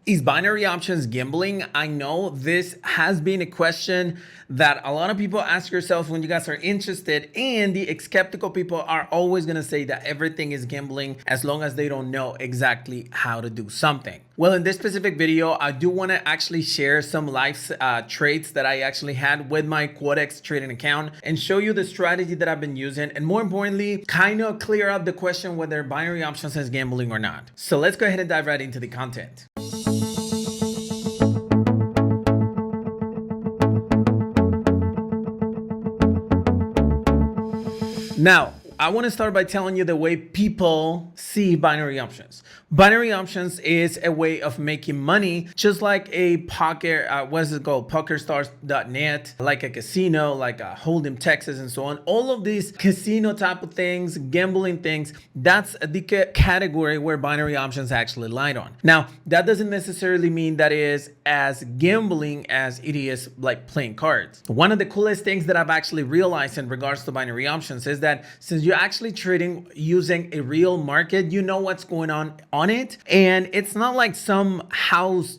Is binary options gambling? I know this has been a question that a lot of people ask yourselves when you guys are interested, and the skeptical people are always going to say that everything is gambling as long as they don't know exactly how to do something. Well, in this specific video, I do want to actually share some live trades that I actually had with my Quotex trading account and show you the strategy that I've been using, and more importantly, kind of clear up the question whether binary options is gambling or not. So let's go ahead and dive right into the content. Now, I want to start by telling you the way people see binary options. Binary options is a way of making money, just like a poker, what is it called? PokerStars.net, like a casino, like a Hold'em Texas, and so on. All of these casino type of things, gambling things, that's the category where binary options actually lied on. Now, that doesn't necessarily mean that it is as gambling as it is like playing cards. One of the coolest things that I've actually realized in regards to binary options is that since you're actually trading using a real market, you know what's going on it, and it's not like some house,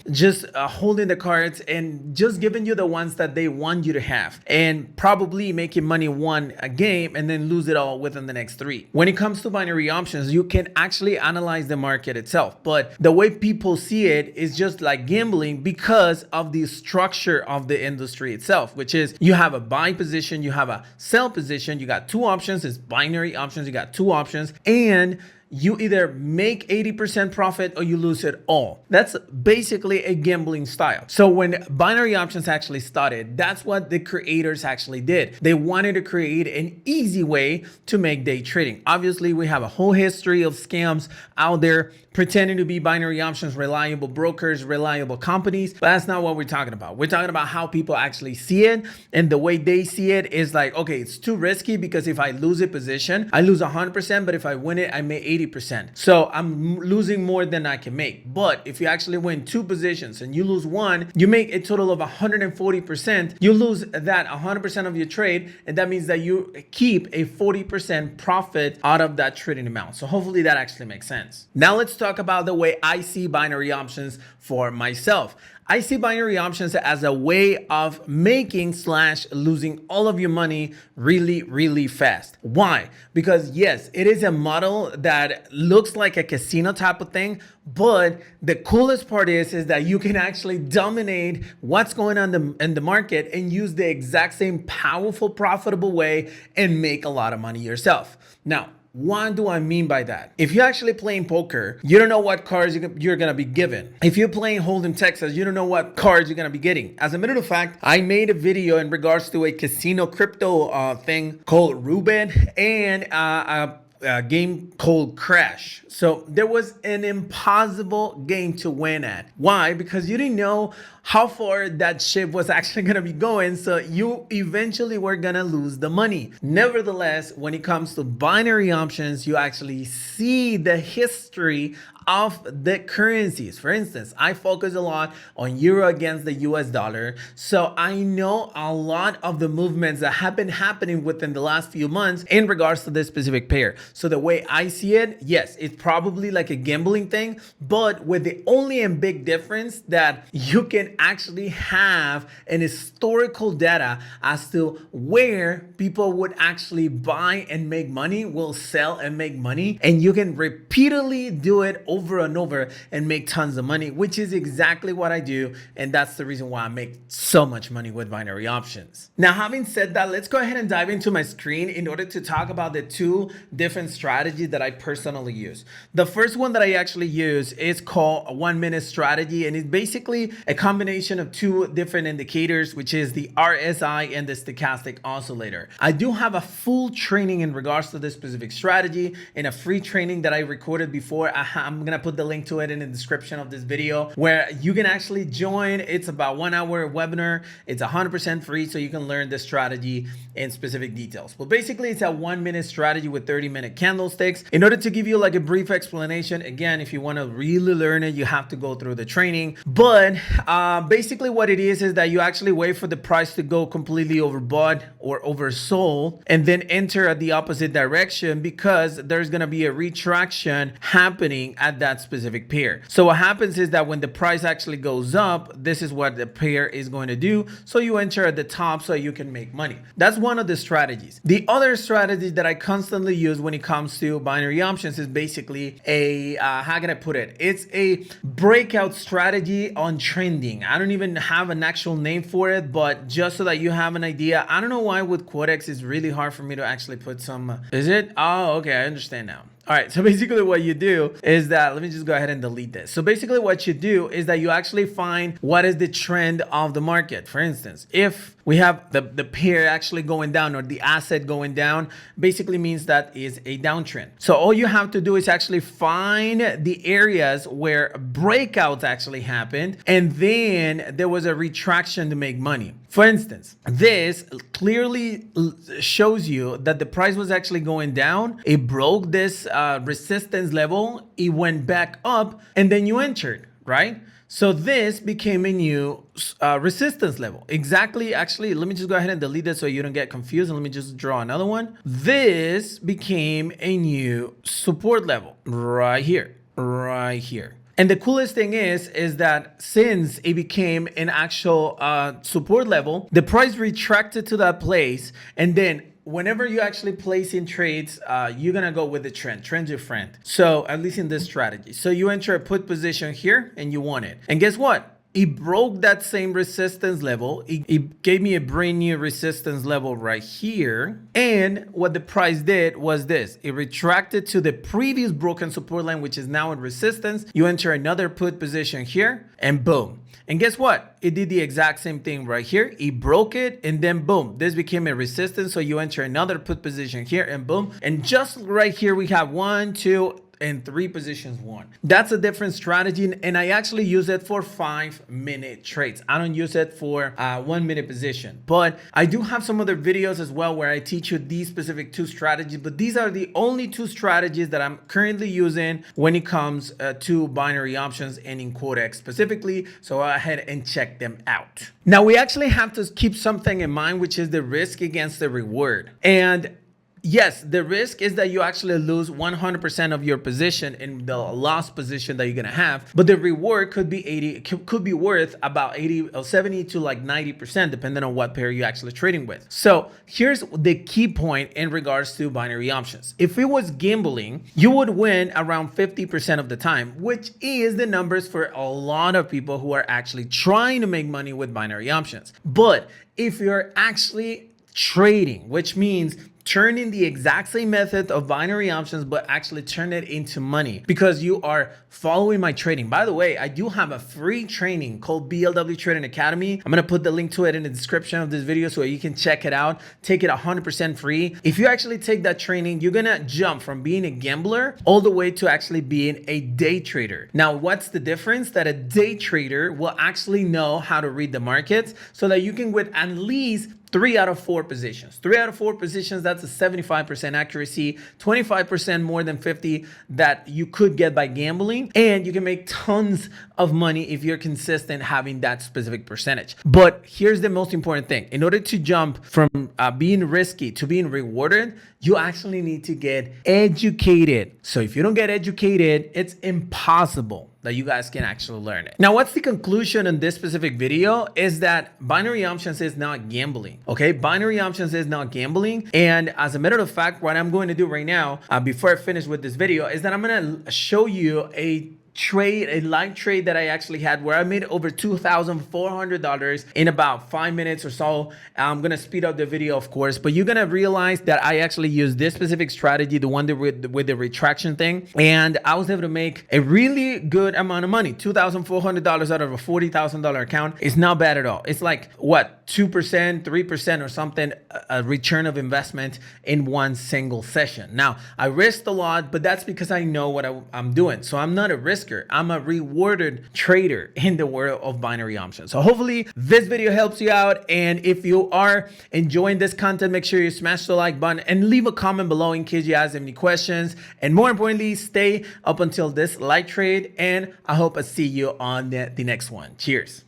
just holding the cards and just giving you the ones that they want you to have and probably making money one a game and then lose it all within the next 3. When it comes to binary options, you can actually analyze the market itself, but the way people see it is just like gambling because of the structure of the industry itself, which is you have a buy position, you have a sell position, you got 2 options. It's binary options. You got 2 options, and you either make 80% profit or you lose it all. That's basically a gambling style. So when binary options actually started, that's what the creators actually did. They wanted to create an easy way to make day trading. Obviously, we have a whole history of scams out there pretending to be binary options, reliable brokers, reliable companies, but that's not what we're talking about. We're talking about how people actually see it, and the way they see it is like, okay, it's too risky because if I lose a position, I lose 100%, but if I win it, I make 80%. So I'm losing more than I can make. But if you actually win 2 positions and you lose 1, you make a total of 140%. You lose that 100% of your trade, and that means that you keep a 40% profit out of that trading amount. So hopefully that actually makes sense. Now let's talk about the way I see binary options for myself. I see binary options as a way of making / losing all of your money really, really fast. Why? Because yes, it is a model that looks like a casino type of thing, but the coolest part is that you can actually dominate what's going on in the market and use the exact same powerful, profitable way and make a lot of money yourself. Now, what do I mean by that? If you're actually playing poker, you don't know what cards you're going to be given. If you're playing Hold'em Texas, you don't know what cards you're going to be getting. As a matter of fact, I made a video in regards to a casino crypto thing called Ruben and a game called Crash. So there was an impossible game to win at. Why? Because you didn't know how far that ship was actually going to be going, so you eventually were going to lose the money. Nevertheless, when it comes to binary options, you actually see the history of the currencies. For instance, I focus a lot on euro against the US dollar, so I know a lot of the movements that have been happening within the last few months in regards to this specific pair. So the way I see it, yes, it's probably like a gambling thing, but with the only and big difference that you can actually have an historical data as to where people would actually buy and make money, will sell and make money, and you can repeatedly do it over and over and make tons of money, which is exactly what I do, and that's the reason why I make so much money with binary options. Now, having said that, let's go ahead and dive into my screen in order to talk about the 2 different strategies that I personally use. The first one that I actually use is called a 1-minute strategy, and it's basically a combination of 2 different indicators, which is the RSI and the stochastic oscillator. I do have a full training in regards to this specific strategy in a free training that I recorded before. I'm gonna put the link to it in the description of this video, where you can actually join. It's about 1-hour webinar. It's 100% free, so you can learn the strategy in specific details. But basically, it's a 1-minute strategy with 30-minute candlesticks. In order to give you like a brief explanation, again, if you want to really learn it, you have to go through the training. But basically what it is that you actually wait for the price to go completely overbought or oversold and then enter at the opposite direction, because there's going to be a retraction happening at at that specific pair. So what happens is that when the price actually goes up, this is what the pair is going to do. So you enter at the top so you can make money. That's one of the strategies. The other strategy that I constantly use when it comes to binary options is basically a, how can I put it? It's a breakout strategy on trending. I don't even have an actual name for it, but just so that you have an idea, I don't know why with Quotex it's really hard for me to actually put some, is it? Oh, okay, I understand now. All right, so basically what you do is that, let me just go ahead and delete this. So basically what you do is that you actually find what is the trend of the market. For instance, if we have the pair actually going down or the asset going down, basically means that is a downtrend. So all you have to do is actually find the areas where breakouts actually happened and then there was a retraction to make money. For instance, this clearly shows you that the price was actually going down. It broke this resistance level, it went back up, and then you entered, right? So this became a new resistance level. Exactly, actually, let me just go ahead and delete this so you don't get confused. And let me just draw another one. This became a new support level right here, right here. And the coolest thing is that since it became an actual support level, the price retracted to that place, and then whenever you actually place in trades, you're gonna go with the trend. Trend's your friend. So at least in this strategy. So you enter a put position here and you want it. And guess what? It broke that same resistance level. It gave me a brand new resistance level right here. And what the price did was this. It retracted to the previous broken support line, which is now in resistance. You enter another put position here and boom. And guess what? It did the exact same thing right here. It broke it and then boom, this became a resistance. So you enter another put position here and boom. And just right here, we have 1, 2, and 3 positions won. That's a different strategy, and I actually use it for 5-minute trades. I don't use it for 1-minute position, but I do have some other videos as well where I teach you these specific 2 strategies, but these are the only 2 strategies that I'm currently using when it comes to binary options and in Quotex specifically. So go ahead and check them out. Now we actually have to keep something in mind, which is the risk against the reward. And yes, the risk is that you actually lose 100% of your position in the lost position that you're gonna have, but the reward could be could be worth about 80 or 70 to like 90%, depending on what pair you're actually trading with. So here's the key point in regards to binary options. If it was gambling, you would win around 50% of the time, which is the numbers for a lot of people who are actually trying to make money with binary options. But if you're actually trading, which means turning the exact same method of binary options, but actually turn it into money because you are following my trading. By the way, I do have a free training called BLW Trading Academy. I'm going to put the link to it in the description of this video so you can check it out. Take it 100% free. If you actually take that training, you're going to jump from being a gambler all the way to actually being a day trader. Now, what's the difference? That a day trader will actually know how to read the markets so that you can win at least 3 out of 4 positions. 3 out of 4 positions, that's a 75% accuracy, 25% more than 50 that you could get by gambling. And you can make tons of money if you're consistent having that specific percentage. But here's the most important thing. In order to jump from being risky to being rewarded, you actually need to get educated. So if you don't get educated, it's impossible that you guys can actually learn it. Now, what's the conclusion in this specific video is that binary options is not gambling, okay? Binary options is not gambling. And as a matter of fact, what I'm going to do right now, before I finish with this video, is that I'm gonna show you a live trade that I actually had where I made over $2,400 in about 5 minutes or so. I'm gonna speed up the video, of course, but you're gonna realize that I actually used this specific strategy, the one that with the retraction thing, and I was able to make a really good amount of money. $2,400 out of a $40,000 account is not bad at all. It's like what, 2%, 3% or something, a return of investment in one single session. Now, I risked a lot, but that's because I know what I'm doing. So I'm not a risker. I'm a rewarded trader in the world of binary options. So hopefully this video helps you out. And if you are enjoying this content, make sure you smash the like button and leave a comment below in case you have any questions. And more importantly, stay up until this live trade. And I hope I see you on the next one. Cheers.